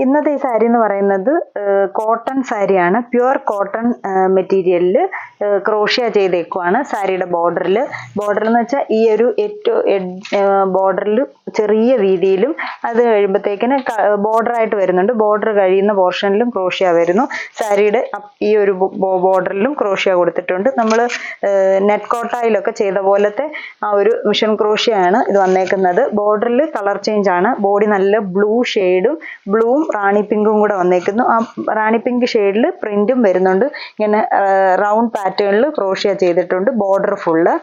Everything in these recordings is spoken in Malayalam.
ഇന്നത്തെ ഈ സാരി എന്ന് പറയുന്നത് കോട്ടൺ സാരിയാണ്. പ്യുവർ കോട്ടൺ മെറ്റീരിയലിൽ ക്രോഷ്യ ചെയ്തേക്കുവാണ് സാരിയുടെ ബോർഡറിൽ. ബോർഡർ എന്ന് വെച്ചാൽ ഈ ഒരു ബോർഡറിൽ ചെറിയ വീതിയിലും അത് കഴിയുമ്പോഴത്തേക്കിന് ബോർഡറായിട്ട് വരുന്നുണ്ട്. ബോർഡർ കഴിയുന്ന പോർഷനിലും ക്രോഷ്യ വരുന്നു. സാരിയുടെ ഈ ഒരു ബോർഡറിലും ക്രോഷ്യ കൊടുത്തിട്ടുണ്ട്. നമ്മൾ നെറ്റ് കോട്ടായിലൊക്കെ ചെയ്ത പോലത്തെ ആ ഒരു മിഷൻ ക്രോഷ്യയാണ് ഇത് വന്നേക്കുന്നത്. ബോർഡറിൽ കളർ ചേഞ്ച് ആണ്. ബോഡി നല്ല ബ്ലൂ ഷെയ്ഡും ബ്ലൂവും റാണി പിങ്കും കൂടെ വന്നേക്കുന്നു. ആ റാണി പിങ്ക് ഷെയ്ഡിൽ പ്രിന്റും വരുന്നുണ്ട്. ഇങ്ങനെ റൗണ്ട് പാറ്റേണിൽ ക്രോഷ്യ ചെയ്തിട്ടുണ്ട്. Border full.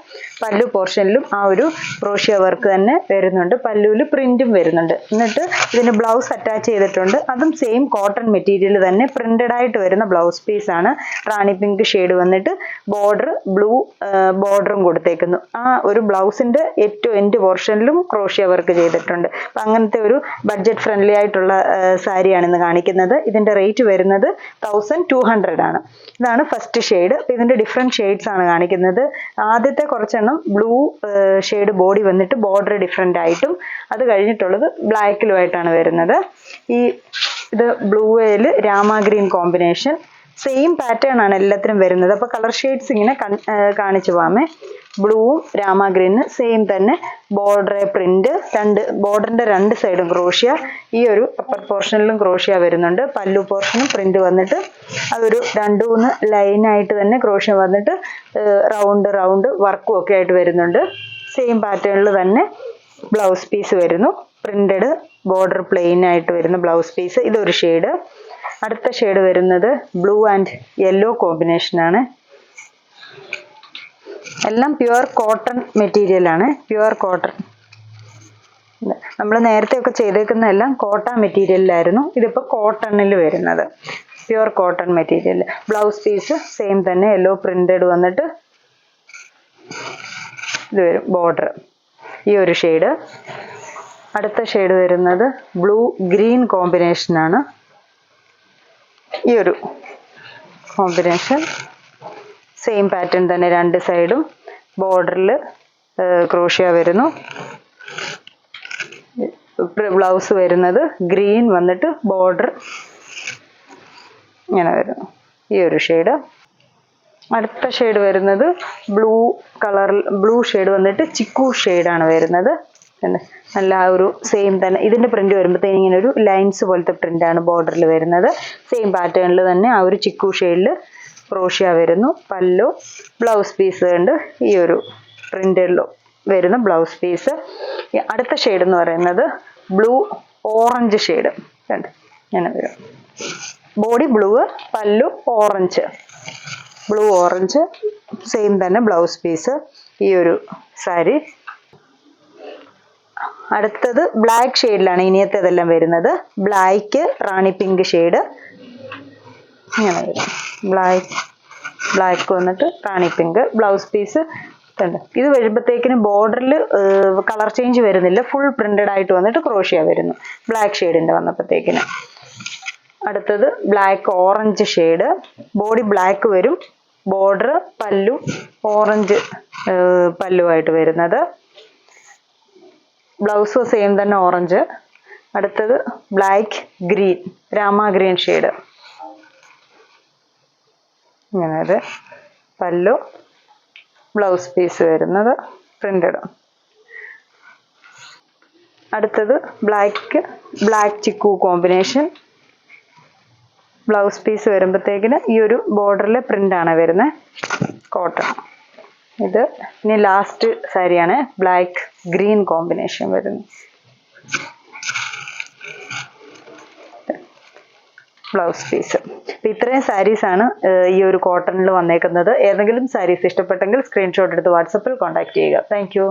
പല്ലു പോർഷനിലും ആ ഒരു ക്രോഷ്യ വർക്ക് തന്നെ വരുന്നുണ്ട്. പല്ലുവിൽ പ്രിന്റും വരുന്നുണ്ട്. എന്നിട്ട് ഇതിന് ബ്ലൗസ് അറ്റാച്ച് ചെയ്തിട്ടുണ്ട്. അതും സെയിം കോട്ടൺ മെറ്റീരിയൽ തന്നെ പ്രിന്റഡ് ആയിട്ട് വരുന്ന ബ്ലൗസ് പീസ് ആണ്. റാണി പിങ്ക് ഷെയ്ഡ് വന്നിട്ട് ബോർഡർ ബ്ലൂ ബോർഡറും കൊടുത്തേക്കുന്നു. ആ ഒരു ബ്ലൗസിന്റെ ഏറ്റവും എൻഡ് പോർഷനിലും ക്രോഷ്യ വർക്ക് ചെയ്തിട്ടുണ്ട്. അപ്പൊ അങ്ങനത്തെ ഒരു ബഡ്ജറ്റ് ഫ്രണ്ട്ലി ആയിട്ടുള്ള സാരിയാണ് ഇന്ന് കാണിക്കുന്നത്. ഇതിന്റെ റേറ്റ് വരുന്നത് 1200 ആണ്. ഇതാണ് ഫസ്റ്റ് ഷെയ്ഡ്. ഇതിന്റെ ഡിഫറെന്റ് ഷെയ്ഡ്സ് ആണ് കാണിക്കുന്നത്. ആദ്യത്തെ കുറച്ചെണ്ണം ബ്ലൂ ഷെയ്ഡ് ബോഡി വന്നിട്ട് ബോർഡർ ഡിഫറെന്റ് ആയിട്ടും അത് കഴിഞ്ഞിട്ടുള്ളത് ബ്ലാക്കിലുമായിട്ടാണ് വരുന്നത്. ഇത് ബ്ലൂയിൽ rama green combination. Same pattern ആണ് എല്ലാത്തിനും വരുന്നത്. അപ്പൊ കളർ ഷെയ്ഡ്സ് ഇങ്ങനെ കാണിച്ചു പോവാമേ. ബ്ലൂവും രാമ ഗ്രീനും സെയിം തന്നെ. ബോർഡർ പ്രിന്റ്, ബോർഡറിന്റെ രണ്ട് സൈഡും ക്രോഷ്യ. ഈ ഒരു അപ്പർ പോർഷനിലും ക്രോഷ്യ വരുന്നുണ്ട്. പല്ലു പോർഷനും പ്രിന്റ് വന്നിട്ട് അതൊരു 2-3 ലൈനായിട്ട് തന്നെ ക്രോഷ്യ വന്നിട്ട് റൗണ്ട് വർക്കും ഒക്കെ ആയിട്ട് വരുന്നുണ്ട്. സെയിം പാറ്റേണിൽ തന്നെ ബ്ലൗസ് പീസ് വരുന്നു. പ്രിന്റഡ് ബോർഡർ പ്ലെയിൻ ആയിട്ട് വരുന്ന ബ്ലൗസ് പീസ്. ഇതൊരു ഷെയ്ഡ്. അടുത്ത ഷെയ്ഡ് വരുന്നത് ബ്ലൂ ആൻഡ് യെല്ലോ കോമ്പിനേഷൻ ആണ്. എല്ലാം പ്യുവർ കോട്ടൺ മെറ്റീരിയൽ ആണ്. Pure cotton. നമ്മൾ നേരത്തെ ഒക്കെ ചെയ്തേക്കുന്ന എല്ലാം കോട്ടൺ മെറ്റീരിയലിലായിരുന്നു. ഇതിപ്പോ കോട്ടണിൽ വരുന്നത് pure cotton material. Blouse piece same തന്നെ യെല്ലോ പ്രിന്റഡ് വന്നിട്ട് ഇത് വരും ബോർഡർ. ഈ ഒരു ഷെയ്ഡ്. അടുത്ത ഷെയ്ഡ് വരുന്നത് ബ്ലൂ ഗ്രീൻ കോമ്പിനേഷൻ ആണ്. ഈ ഒരു കോമ്പിനേഷൻ സെയിം പാറ്റേൺ തന്നെ. രണ്ട് സൈഡും ബോർഡറിൽ ക്രോഷ്യ വരുന്നു. ബ്ലൗസ് വരുന്നത് ഗ്രീൻ വന്നിട്ട് ബോർഡർ ഇങ്ങനെ വരുന്നു. ഈ ഒരു ഷെയ്ഡ്. അടുത്ത ഷെയ്ഡ് വരുന്നത് ബ്ലൂ ഷെയ്ഡ് വന്നിട്ട് ചിക്കു ഷെയ്ഡാണ് വരുന്നത്. നല്ല ആ ഒരു സെയിം തന്നെ. ഇതിന്റെ പ്രിന്റ് വരുമ്പോഴത്തേന് ഇങ്ങനെ ഒരു ലൈൻസ് പോലത്തെ പ്രിന്റ് ആണ് ബോർഡറിൽ വരുന്നത്. സെയിം പാറ്റേണിൽ തന്നെ ആ ഒരു ചിക്കു ഷെയ്ഡിൽ ക്രോഷ്യ വരുന്നു. പല്ലു, ബ്ലൗസ് പീസ് ഉണ്ട്. ഈ ഒരു പ്രിന്റിലോ വരുന്ന ബ്ലൗസ് പീസ്. അടുത്ത ഷെയ്ഡ് എന്ന് പറയുന്നത് ബ്ലൂ ഓറഞ്ച് ഷെയ്ഡ്. ഇങ്ങനെ വരും. ബോഡി ബ്ലൂ, പല്ലു ഓറഞ്ച്. ബ്ലൂ ഓറഞ്ച് സെയിം തന്നെ ബ്ലൗസ് പീസ്. ഈ ഒരു സാരി. അടുത്തത് ബ്ലാക്ക് ഷെയ്ഡിലാണ് ഇനിയത്തേതെല്ലാം വരുന്നത്. ബ്ലാക്ക് റാണി പിങ്ക് ഷെയ്ഡ് ഇങ്ങനെ വരും. ബ്ലാക്ക് വന്നിട്ട് റാണി പിങ്ക്. ബ്ലൗസ് പീസ് ഇത് വരുമ്പോഴത്തേക്കിന് ബോർഡറിൽ കളർ ചേഞ്ച് വരുന്നില്ല. ഫുൾ പ്രിന്റഡ് ആയിട്ട് വന്നിട്ട് ക്രോഷ്യ വരുന്നു. ബ്ലാക്ക് ഷെയ്ഡിന്റെ വന്നപ്പോഴത്തേക്കിന്. അടുത്തത് black orange shade. Body black വരും. ബോർഡർ പല്ലു ഓറഞ്ച് പല്ലുവായിട്ട് വരുന്നത്. ബ്ലൗസ് സെയിം തന്നെ ഓറഞ്ച്. അടുത്തത് black green rama green shade. ഇങ്ങനെ പല്ലു, ബ്ലൗസ് പീസ് വരുന്നത് പ്രിന്റഡ്. അടുത്തത് black chikoo combination. Blouse piece വരുമ്പോഴത്തേക്കിന് ഈ ഒരു ബോർഡറിലെ പ്രിന്റ് ആണ് വരുന്നത്. കോട്ടൺ. ഇത് ഇനി ലാസ്റ്റ് സാരിയാണ്. ബ്ലാക്ക് ഗ്രീൻ കോമ്പിനേഷൻ വരുന്നു. Blouse piece. ഇത്രയും സാരീസ് ആണ് ഈ ഒരു കോട്ടണിൽ വന്നേക്കുന്നത്. ഏതെങ്കിലും സാരീസ് ഇഷ്ടപ്പെട്ടെങ്കിൽ സ്ക്രീൻഷോട്ട് എടുത്ത് വാട്സപ്പിൽ കോൺടാക്ട് ചെയ്യുക. Thank you.